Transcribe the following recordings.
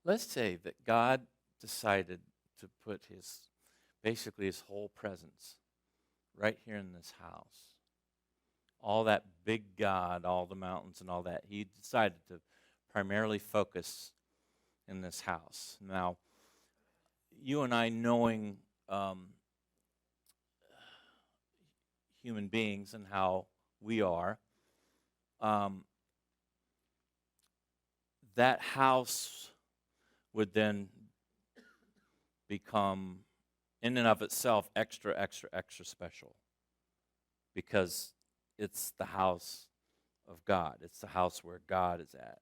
let's say that God decided to put basically his whole presence right here in this house. All that big God, all the mountains and all that, he decided to primarily focus in this house. Now, you and I knowing human beings and how we are, that house would then become, in and of itself, extra special, because it's the house of God. It's the house where God is at.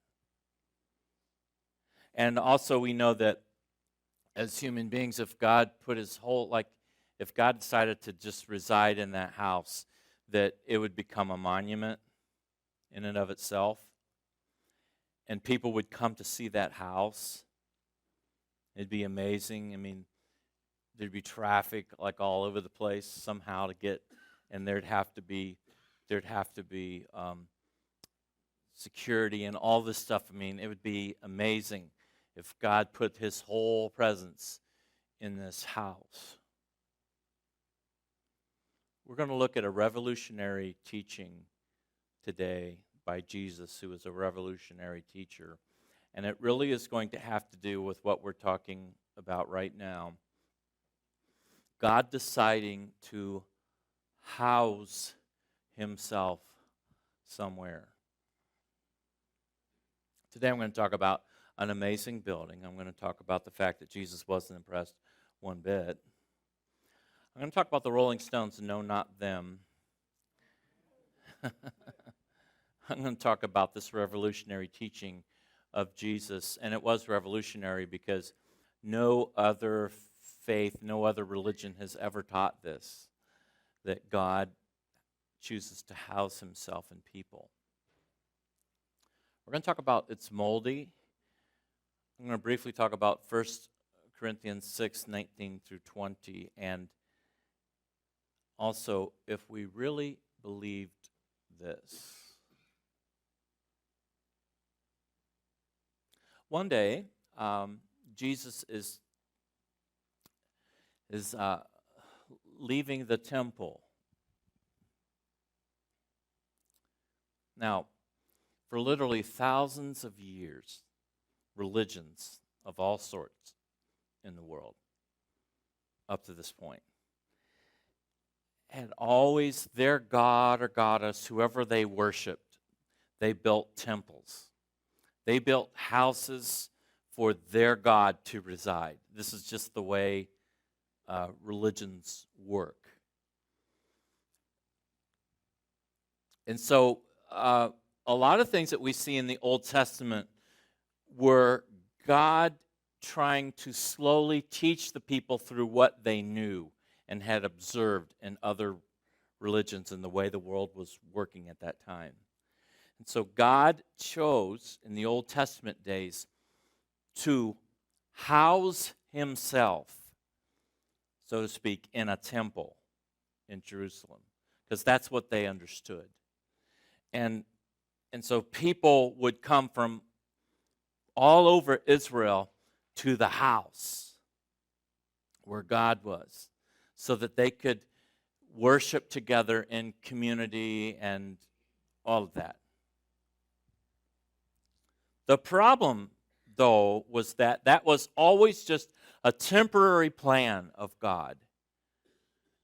And also we know that as human beings, if God put his whole, if God decided to just reside in that house, that it would become a monument in and of itself. And people would come to see that house. It'd be amazing. I mean, there'd be traffic like all over the place somehow to get, and there'd have to be security and all this stuff. I mean, it would be amazing if God put his whole presence in this house. We're going to look at a revolutionary teaching today by Jesus, who was a revolutionary teacher. And it really is going to have to do with what we're talking about right now. God deciding to house himself somewhere. Today I'm going to talk about an amazing building. I'm going to talk about the fact that Jesus wasn't impressed one bit. I'm going to talk about the Rolling Stones, and no, not them. I'm going to talk about this revolutionary teaching of Jesus, and it was revolutionary because no other faith, no other religion has ever taught this, that God chooses to house himself in people. We're going to talk about it's moldy. I'm going to briefly talk about 1 Corinthians 6, 19 through 20, and also if we really believed this. One day, Jesus is leaving the temple. Now, for literally thousands of years, religions of all sorts in the world, up to this point, had always their god or goddess, whoever they worshipped, they built temples. They built houses for their God to reside. This is just the way religions work. And so a lot of things that we see in the Old Testament were God trying to slowly teach the people through what they knew and had observed in other religions and the way the world was working at that time. And so God chose, in the Old Testament days, to house himself, so to speak, in a temple in Jerusalem, because that's what they understood. And so people would come from all over Israel to the house where God was, so that they could worship together in community and all of that. The problem, though, was that was always just a temporary plan of God.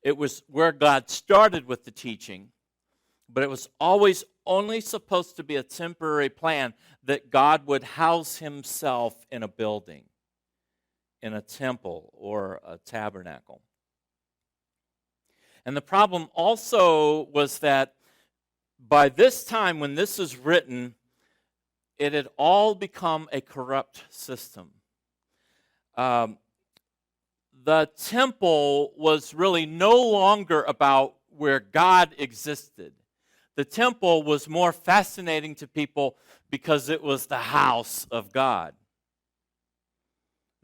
It was where God started with the teaching, but it was always only supposed to be a temporary plan that God would house himself in a building, in a temple or a tabernacle. And the problem also was that by this time, when this is written, it had all become a corrupt system. The temple was really no longer about where God existed. The temple was more fascinating to people because it was the house of God.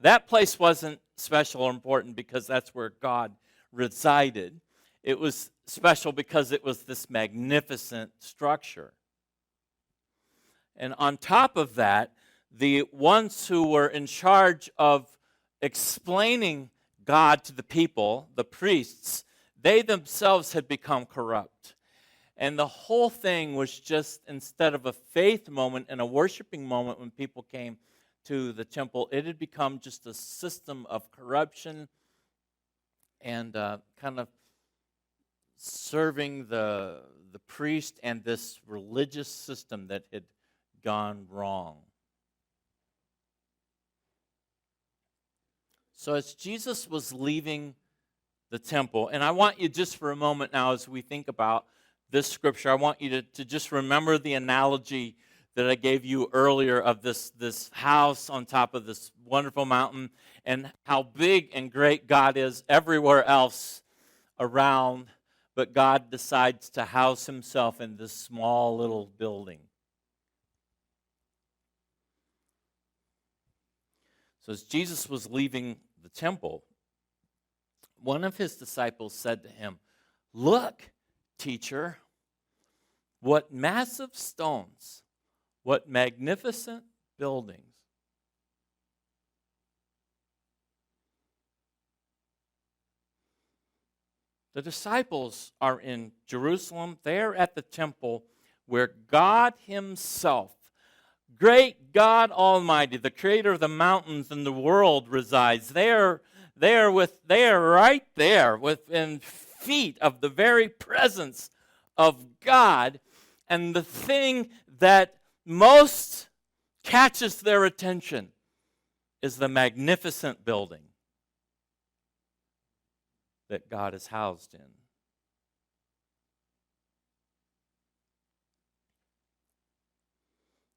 That place wasn't special or important because that's where God resided. It was special because it was this magnificent structure. And on top of that, the ones who were in charge of explaining God to the people, the priests, they themselves had become corrupt. And the whole thing was just, instead of a faith moment and a worshiping moment when people came to the temple, it had become just a system of corruption and kind of serving the priest and this religious system that had gone wrong. So as Jesus was leaving the temple, and I want you just for a moment now as we think about this scripture, I want you to just remember the analogy that I gave you earlier of this house on top of this wonderful mountain and how big and great God is everywhere else around, but God decides to house himself in this small little building. So as Jesus was leaving the temple, one of his disciples said to him, "Look, teacher, what massive stones, what magnificent buildings." The disciples are in Jerusalem. They're at the temple where God himself, great God Almighty, the creator of the mountains and the world, resides. They are right there within feet of the very presence of God. And the thing that most catches their attention is the magnificent building that God is housed in.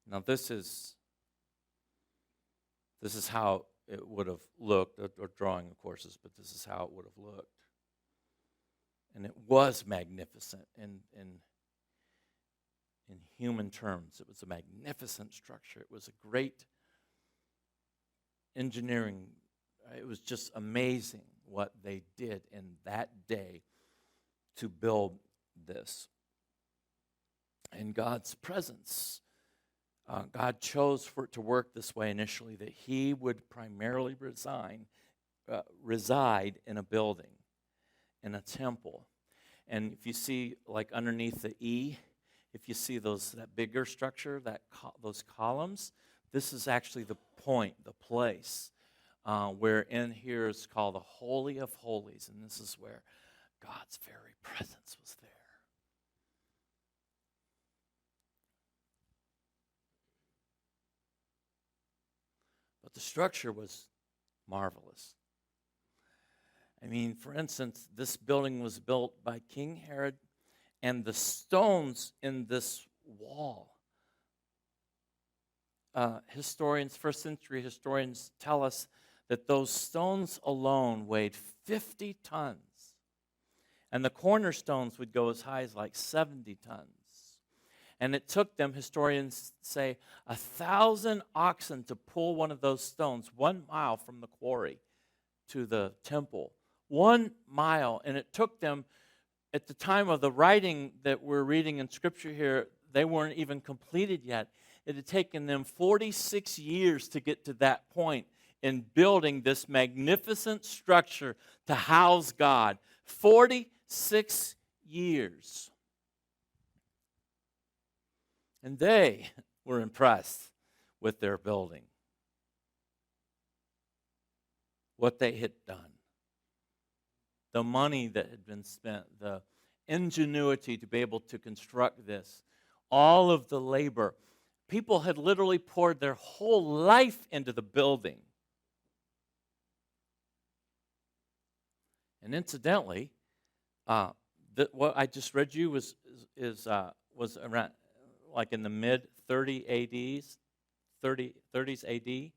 Now this is how it would have looked, or drawing of course, but this is how it would have looked. And it was magnificent in human terms. It was a magnificent structure. It was a great engineering. It was just amazing what they did in that day to build this. In God's presence, God chose for it to work this way initially, that he would primarily reside in a building, in a temple. And if you see, like underneath the E, if you see that bigger structure, those columns, this is actually the point, the place, where in here is called the Holy of Holies, and this is where God's very presence was there. But the structure was marvelous. I mean, for instance, this building was built by King Herod, and the stones in this wall, first century historians tell us that those stones alone weighed 50 tons. And the cornerstones would go as high as like 70 tons. And it took them, historians say, 1,000 oxen to pull one of those stones 1 mile from the quarry to the temple. 1 mile. And it took them, at the time of the writing that we're reading in Scripture here, they weren't even completed yet. It had taken them 46 years to get to that point in building this magnificent structure to house God. 46 years. And they were impressed with their building, what they had done, the money that had been spent, the ingenuity to be able to construct this, all of the labor. People had literally poured their whole life into the building. And incidentally, what I just read you was around like in the mid 30s AD.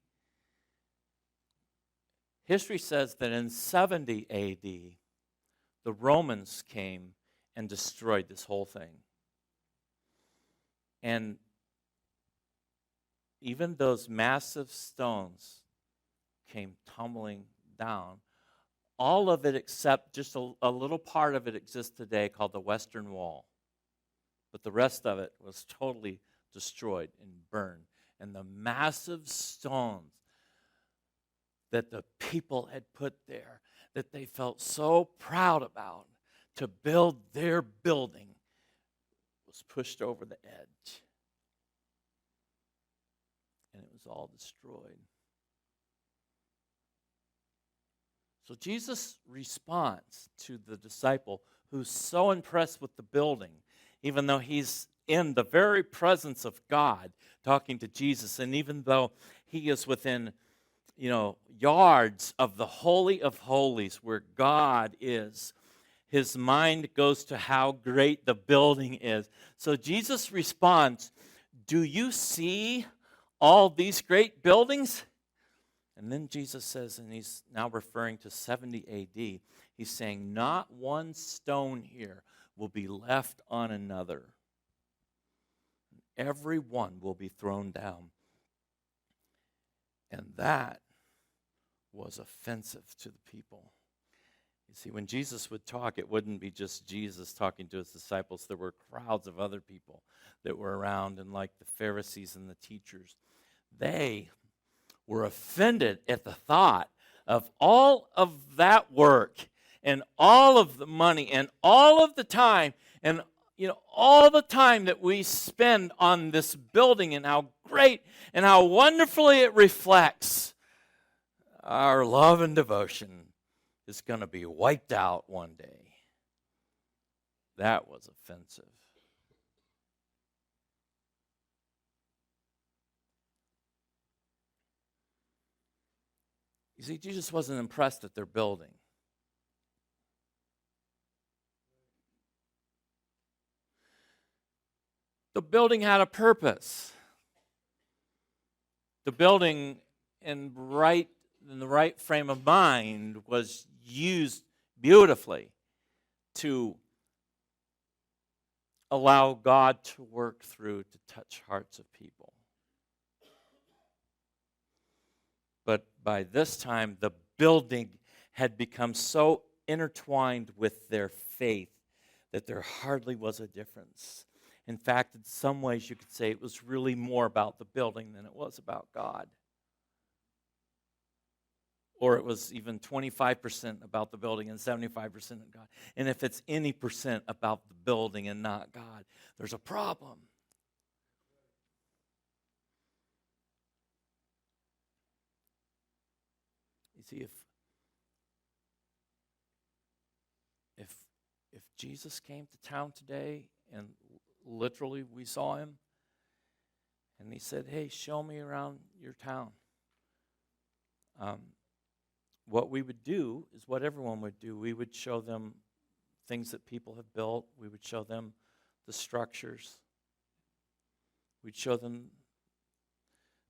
History says that in 70 AD, the Romans came and destroyed this whole thing. And even those massive stones came tumbling down. All of it except just a little part of it exists today called the Western Wall. But the rest of it was totally destroyed and burned. and the massive stones that the people had put there, that they felt so proud about to build their building, was pushed over the edge. And it was all destroyed. So Jesus responds to the disciple who's so impressed with the building, even though he's in the very presence of God talking to Jesus, and even though he is within, yards of the Holy of Holies where God is, his mind goes to how great the building is. So Jesus responds, "Do you see all these great buildings?" And then Jesus says, and he's now referring to 70 AD, he's saying, "Not one stone here will be left on another. Every one will be thrown down." And that was offensive to the people. You see, when Jesus would talk, it wouldn't be just Jesus talking to his disciples. There were crowds of other people that were around, and like the Pharisees and the teachers, they were offended at the thought of all of that work and all of the money and all of the time and all the time that we spend on this building, and how great and how wonderfully it reflects our love and devotion is going to be wiped out one day. That was offensive. You see, Jesus wasn't impressed at their building. The building had a purpose. The building in the right frame of mind was used beautifully to allow God to work through to touch hearts of people. But by this time, the building had become so intertwined with their faith that there hardly was a difference. In fact, in some ways, you could say it was really more about the building than it was about God. Or it was even 25% about the building and 75% of God. And if it's any percent about the building and not God, there's a problem. You see, if Jesus came to town today and literally we saw him and he said, "Hey, show me around your town," what we would do is what everyone would do. We would show them things that people have built. We would show them the structures. We'd show them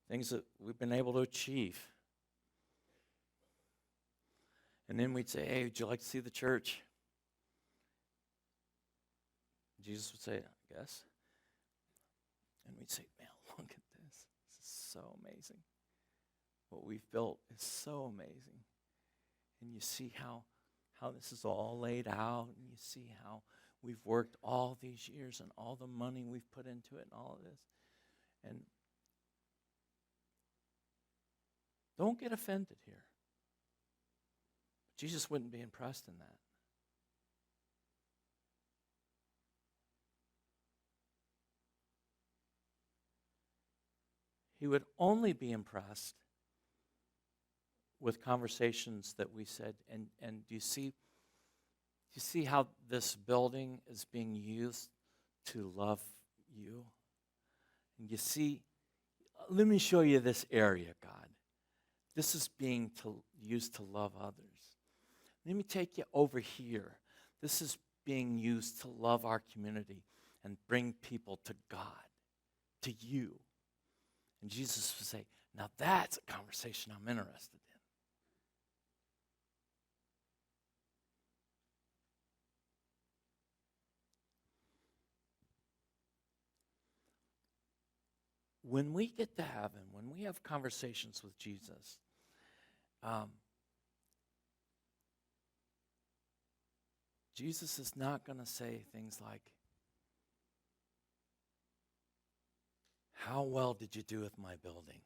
things that we've been able to achieve. And then we'd say, "Hey, would you like to see the church?" Jesus would say, "I guess." And we'd say, "Man, look at this. This is so amazing. What we've built is so amazing. And you see how this is all laid out, and you see how we've worked all these years and all the money we've put into it and all of this." And don't get offended here. Jesus wouldn't be impressed in that. He would only be impressed with conversations that we said, and do you see how this building is being used to love you? And you see, let me show you this area, God. This is being used to love others. Let me take you over here. This is being used to love our community and bring people to God, to you. And Jesus would say, "Now that's a conversation I'm interested in." When we get to heaven, when we have conversations with Jesus, Jesus is not going to say things like, How well did you do with my building?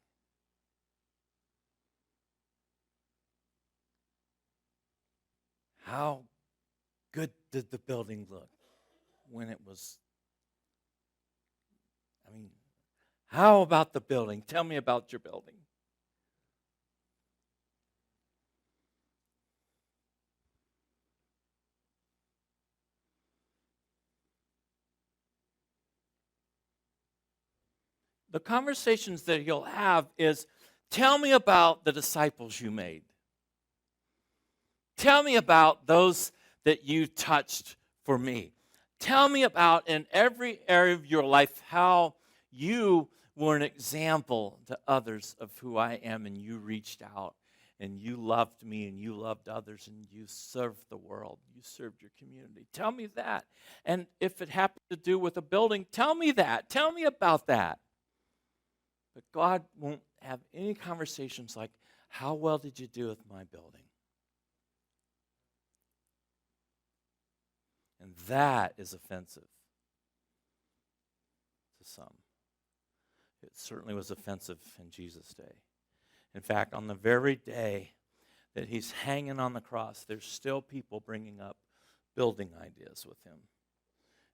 How good did the building look when it was? I mean, how about the building? Tell me about your building. The conversations that you'll have is, tell me about the disciples you made. Tell me about those that you touched for me. Tell me about, in every area of your life, how you were an example to others of who I am, and you reached out, and you loved me, and you loved others, and you served the world. You served your community. Tell me that. And if it happened to do with a building, tell me that. Tell me about that. But God won't have any conversations like, how well did you do with my building? And that is offensive to some. It certainly was offensive in Jesus' day. In fact, on the very day that he's hanging on the cross, there's still people bringing up building ideas with him.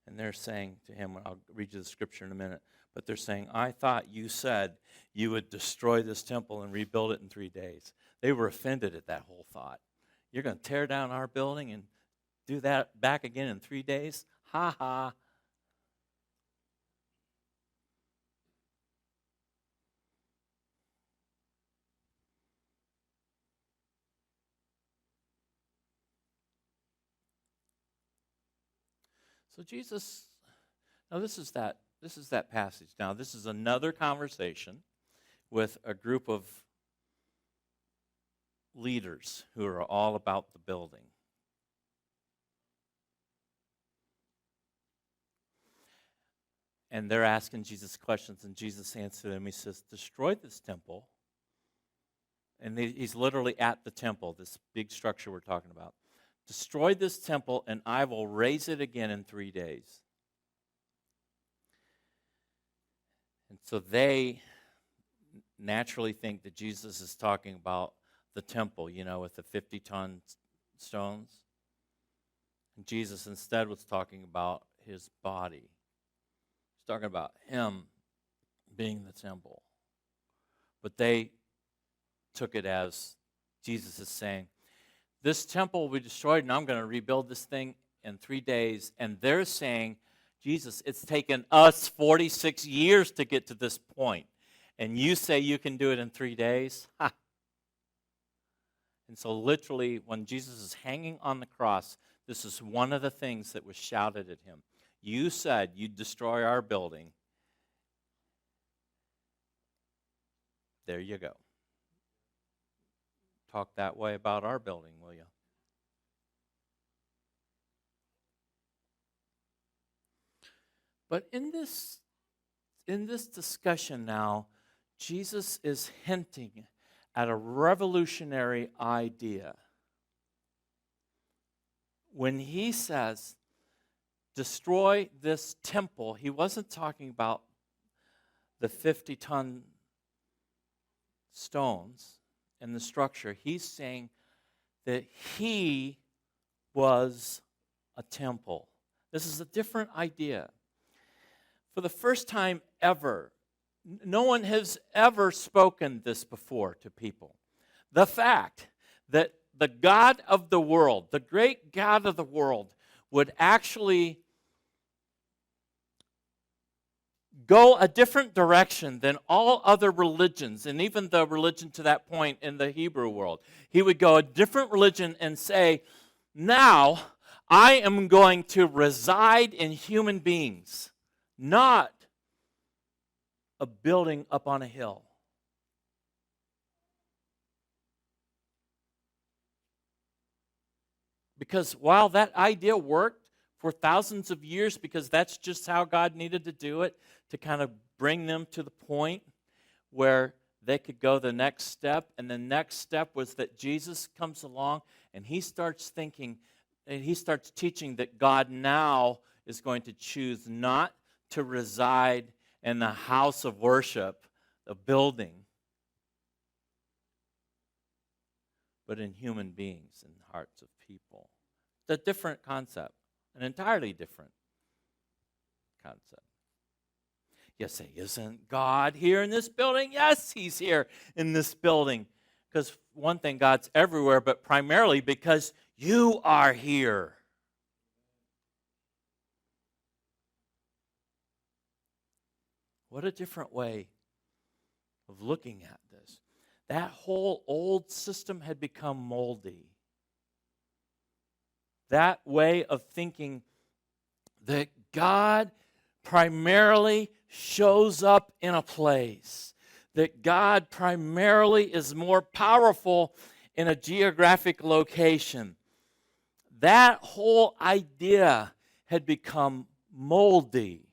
And they're saying to him, I'll read you the scripture in a minute, but they're saying, I thought you said you would destroy this temple and rebuild it in 3 days. They were offended at that whole thought. You're going to tear down our building and do that back again in 3 days? Ha ha. So Jesus, now this is that passage. Now this is another conversation with a group of leaders who are all about the building. And they're asking Jesus questions, and Jesus answered them. He says, destroy this temple. And he's literally at the temple, this big structure we're talking about. Destroy this temple, and I will raise it again in 3 days. And so they naturally think that Jesus is talking about the temple, with the 50-ton stones. And Jesus instead was talking about his body. He's talking about him being the temple. But they took it as Jesus is saying, this temple will be destroyed, and I'm going to rebuild this thing in 3 days. And they're saying, Jesus, it's taken us 46 years to get to this point, and you say you can do it in 3 days? Ha! And so literally, when Jesus is hanging on the cross, this is one of the things that was shouted at him. You said you'd destroy our building. There you go. Talk that way about our building, will you? But in this discussion now, Jesus is hinting at a revolutionary idea. When he says, destroy this temple, he wasn't talking about the 50-ton stones and the structure. He's saying that he was a temple. This is a different idea. For the first time ever, no one has ever spoken this before to people. The fact that the God of the world, the great God of the world, would actually go a different direction than all other religions, and even the religion to that point in the Hebrew world. He would go a different religion and say, now I am going to reside in human beings, not a building up on a hill. Because while that idea worked for thousands of years, because that's just how God needed to do it, to kind of bring them to the point where they could go the next step. And the next step was that Jesus comes along and he starts thinking, and he starts teaching that God now is going to choose not to reside and the house of worship, the building, but in human beings and hearts of people. It's a different concept, an entirely different concept. You say, isn't God here in this building? Yes, He's here in this building. Because one thing, God's everywhere, but primarily because you are here. What a different way of looking at this. That whole old system had become moldy. That way of thinking that God primarily shows up in a place, that God primarily is more powerful in a geographic location. That whole idea had become moldy.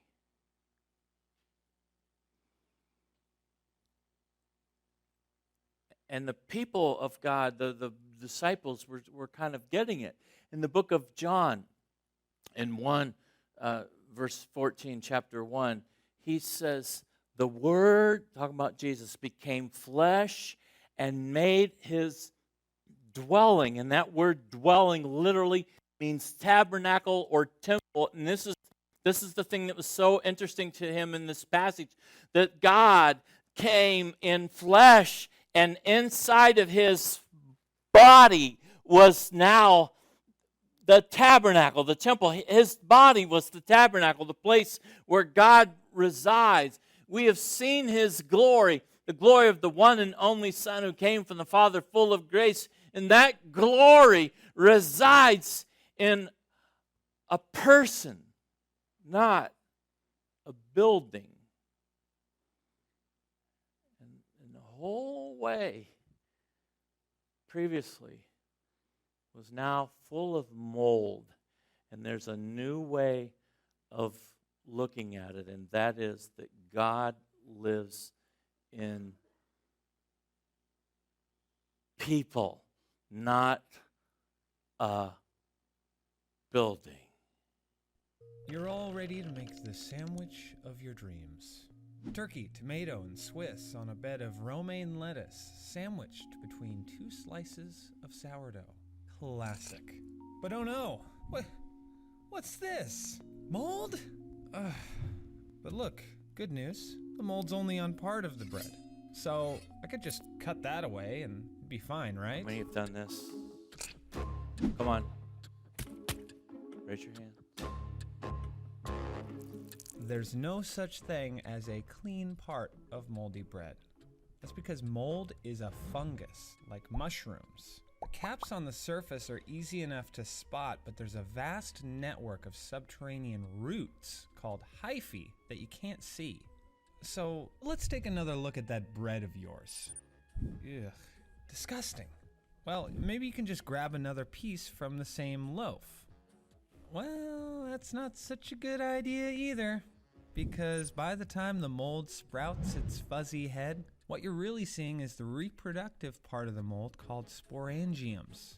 And the people of God, the disciples, were kind of getting it. In the book of John, in verse 14, chapter 1, he says, the Word, talking about Jesus, became flesh and made His dwelling. And that word dwelling literally means tabernacle or temple. And this is the thing that was so interesting to him in this passage, that God came in flesh, and inside of His body was now the tabernacle, the temple. His body was the tabernacle, the place where God resides. We have seen His glory, the glory of the one and only Son who came from the Father, full of grace. And that glory resides in a person, not a building. And the whole way previously was now full of mold. And there's a new way of looking at it, and that is that God lives in people, not a building. You're all ready to make the sandwich of your dreams. Turkey, tomato, and Swiss on a bed of romaine lettuce, sandwiched between 2 slices of sourdough. Classic. But oh no! What's this? Mold? But look, good news. The mold's only on part of the bread. So I could just cut that away and it'd be fine, right? How many have done this? Come on. Raise your hand. There's no such thing as a clean part of moldy bread. That's because mold is a fungus, like mushrooms. The caps on the surface are easy enough to spot, but there's a vast network of subterranean roots called hyphae that you can't see. So let's take another look at that bread of yours. Ugh, disgusting. Well, maybe you can just grab another piece from the same loaf. Well, that's not such a good idea either, because by the time the mold sprouts its fuzzy head, what you're really seeing is the reproductive part of the mold called sporangiums.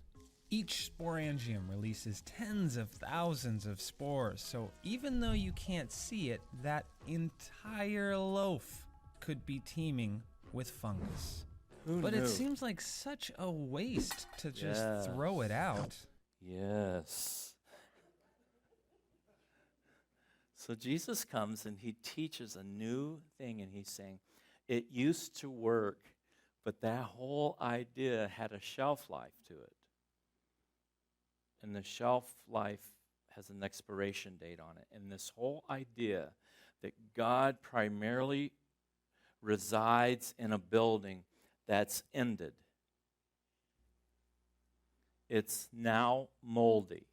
Each sporangium releases tens of thousands of spores, so even though you can't see it, that entire loaf could be teeming with fungus. Who But knew? it seems like such a waste to just throw it out. Yes. So Jesus comes and He teaches a new thing, and He's saying, it used to work, but that whole idea had a shelf life to it. And the shelf life has an expiration date on it. And this whole idea that God primarily resides in a building, that's ended. It's now moldy.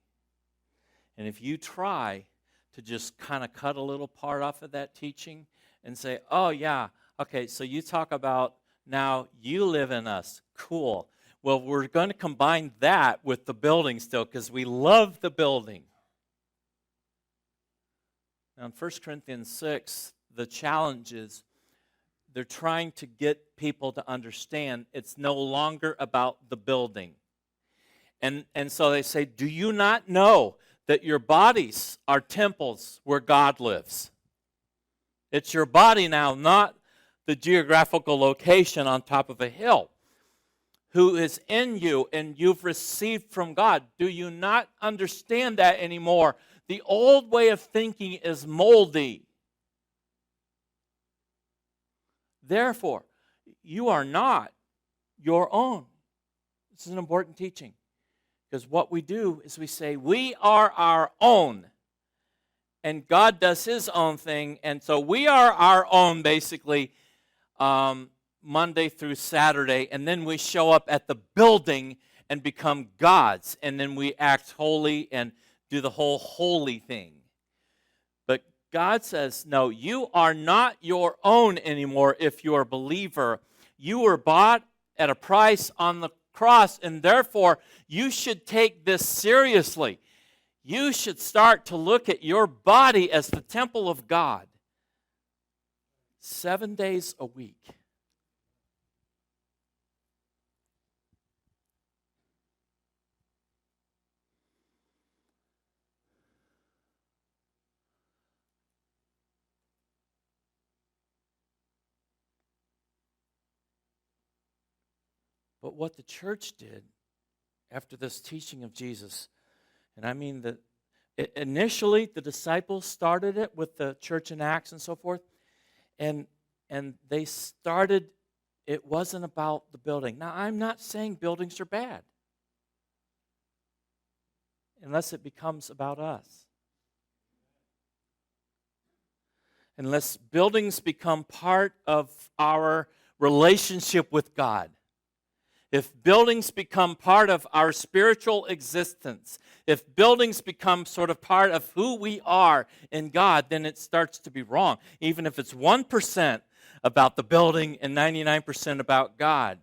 And if you try to just kind of cut a little part off of that teaching and say, oh yeah, okay, so you talk about now you live in us. Cool. Well, we're going to combine that with the building still because we love the building. Now in 1 Corinthians 6, the challenge is they're trying to get people to understand it's no longer about the building. And so they say, do you not know that your bodies are temples where God lives? It's your body now, not the geographical location on top of a hill. Who is in you and you've received from God. Do you not understand that anymore? The old way of thinking is moldy. Therefore, you are not your own. This is an important teaching. Because what we do is we say, we are our own. And God does His own thing. And so we are our own, basically, Monday through Saturday. And then we show up at the building and become gods. And then we act holy and do the whole holy thing. But God says, no, you are not your own anymore if you're a believer. You were bought at a price on the cross, and therefore you should take this seriously. You should start to look at your body as the temple of God 7 days a week. But what the church did after this teaching of Jesus, and I mean that initially the disciples started it with the church in Acts and so forth, and they started, it wasn't about the building. Now, I'm not saying buildings are bad, unless it becomes about us. Unless buildings become part of our relationship with God. If buildings become part of our spiritual existence, if buildings become sort of part of who we are in God, then it starts to be wrong, even if it's 1% about the building and 99% about God.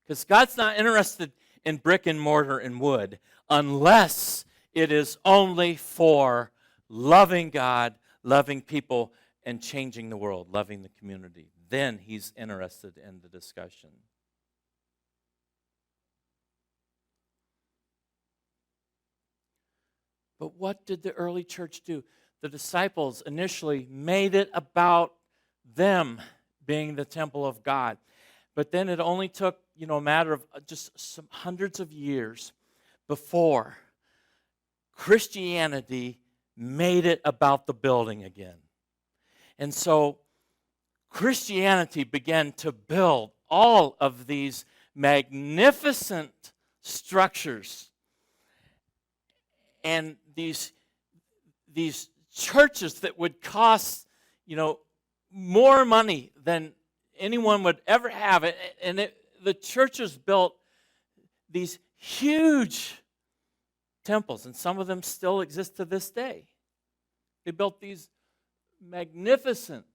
Because God's not interested in brick and mortar and wood unless it is only for loving God, loving people, and changing the world, loving the community. Then He's interested in the discussion. But what did the early church do? The disciples initially made it about them being the temple of God. But then it only took, a matter of just some hundreds of years before Christianity made it about the building again. And so Christianity began to build all of these magnificent structures and these churches that would cost, more money than anyone would ever have. The churches built these huge temples, and some of them still exist to this day. They built these magnificent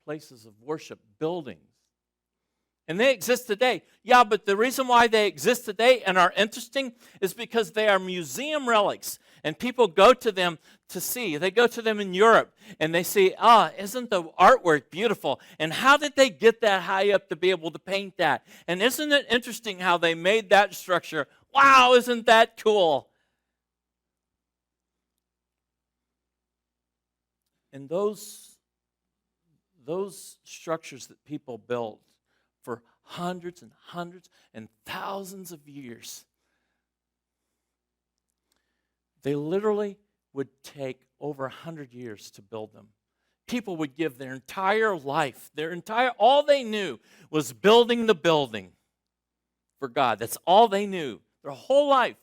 places of worship, buildings. And they exist today. Yeah, but the reason why they exist today and are interesting is because they are museum relics. And people go to them to see. They go to them in Europe and they say, isn't the artwork beautiful? And how did they get that high up to be able to paint that? And isn't it interesting how they made that structure? Wow, isn't that cool? And those structures that people built for hundreds and hundreds and thousands of years, they literally would take over 100 years to build them. People would give their entire life, all they knew was building the building for God. That's all they knew. Their whole life,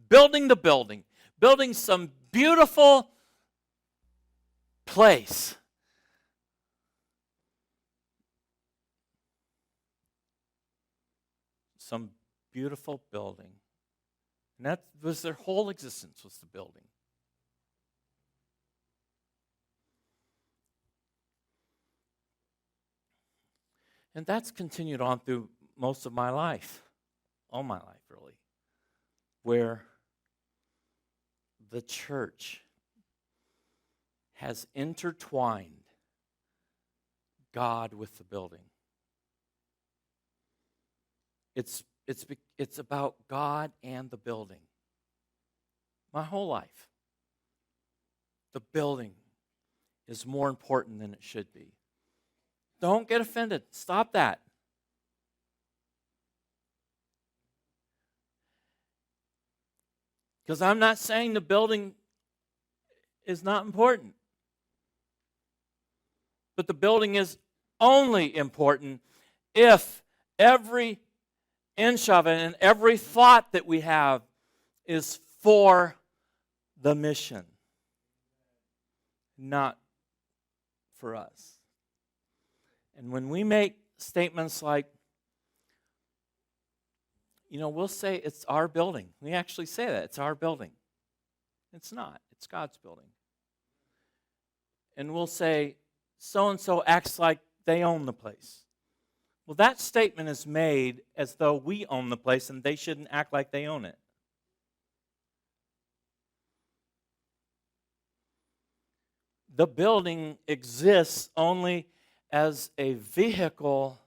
building the building, building some beautiful place. Some beautiful building. And that was their whole existence, was the building. And that's continued on through most of my life, all my life really, where the church has intertwined God with the building. It's about God and the building. My whole life. The building. is more important than it should be. Don't get offended. Stop that. Because I'm not saying the building is not important. But the building is only important if every inch of it and every thought that we have is for the mission, not for us. And when we make statements like, we'll say it's our building. We actually say that. It's our building. It's not. It's God's building. And we'll say, so-and-so acts like they own the place. Well, that statement is made as though we own the place and they shouldn't act like they own it. The building exists only as a vehicle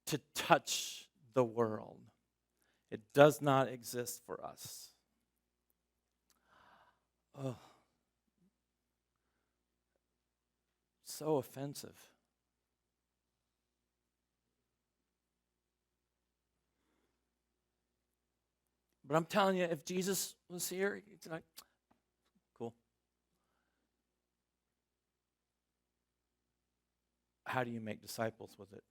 to touch the world. It does not exist for us. Oh, so offensive. But I'm telling you, if Jesus was here, he's like, cool. How do you make disciples with it?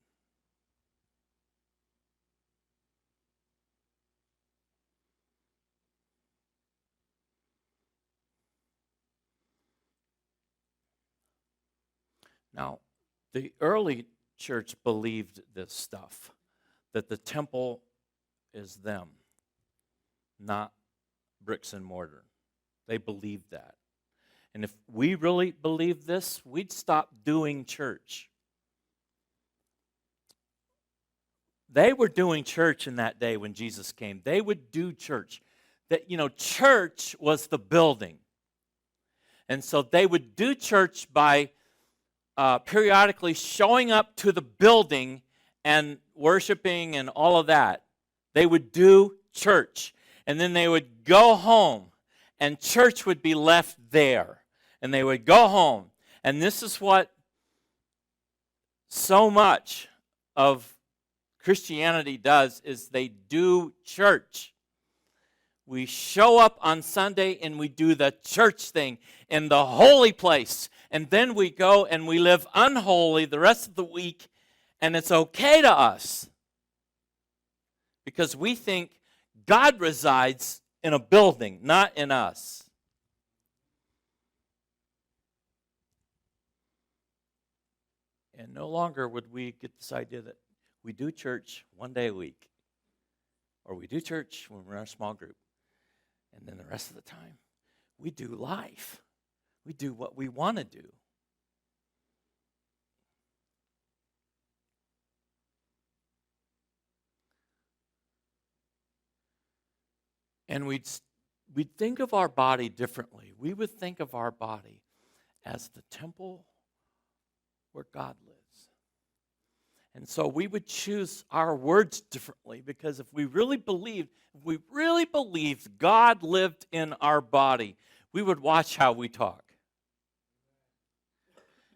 Now, the early church believed this stuff, that the temple is them, not bricks and mortar. They believed that. And if we really believed this, we'd stop doing church. They were doing church in that day when Jesus came. They would do church. That, church was the building. And so they would do church by periodically showing up to the building and worshiping and all of that. They would do church. And then they would go home, and church would be left there. And they would go home. And this is what so much of Christianity does, is they do church. We show up on Sunday and we do the church thing in the holy place. And then we go and we live unholy the rest of the week, and it's okay to us. Because we think God resides in a building, not in us. And no longer would we get this idea that we do church one day a week. Or we do church when we're in a small group. And then the rest of the time, we do life. We do what we want to do. And we'd think of our body differently. We would think of our body as the temple where God lives. And so we would choose our words differently, because if we really believed God lived in our body, we would watch how we talk.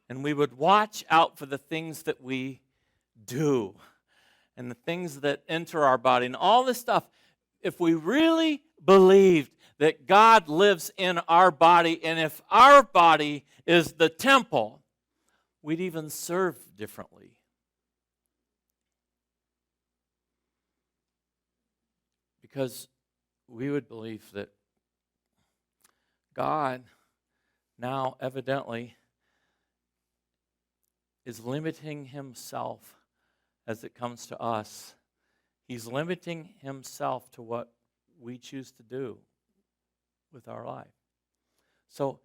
And we would watch out for the things that we do and the things that enter our body and all this stuff. If we really believed that God lives in our body, and if our body is the temple, we'd even serve differently. Because we would believe that God now evidently is limiting himself as it comes to us. He's limiting himself to what we choose to do with our life. So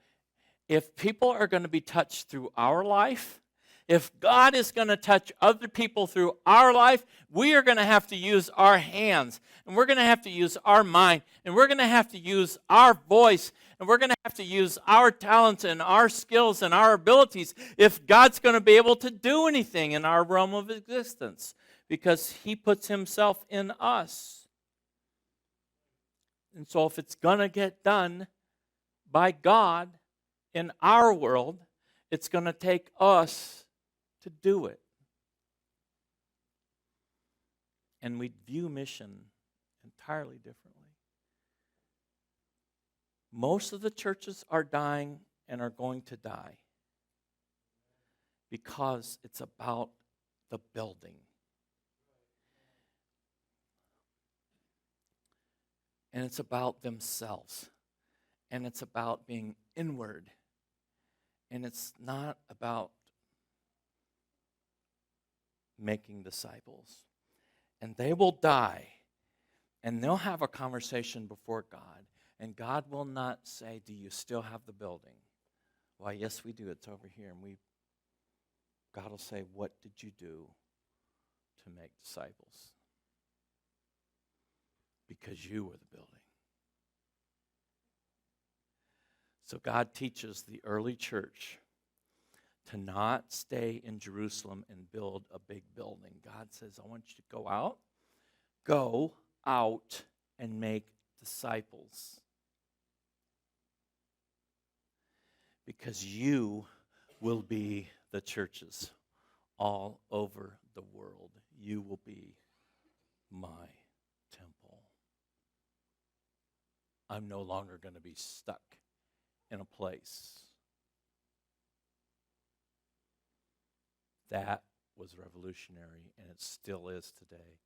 if people are going to be touched through our life, if God is going to touch other people through our life, we are going to have to use our hands, and we're going to have to use our mind, and we're going to have to use our voice, and we're going to have to use our talents and our skills and our abilities if God's going to be able to do anything in our realm of existence, because he puts himself in us. And so if it's going to get done by God in our world, it's going to take us to do it. And we view mission entirely differently. Most of the churches are dying and are going to die because it's about the building. And it's about themselves. And it's about being inward. And it's not about making disciples. And they will die. And they'll have a conversation before God. And God will not say, do you still have the building? Why, yes, we do. It's over here. And God will say, what did you do to make disciples? Because you were the building. So God teaches the early church to not stay in Jerusalem and build a big building. God says, I want you to go out and make disciples. Because you will be the churches all over the world. You will be my temple. I'm no longer going to be stuck in a place. That was revolutionary, and it still is today.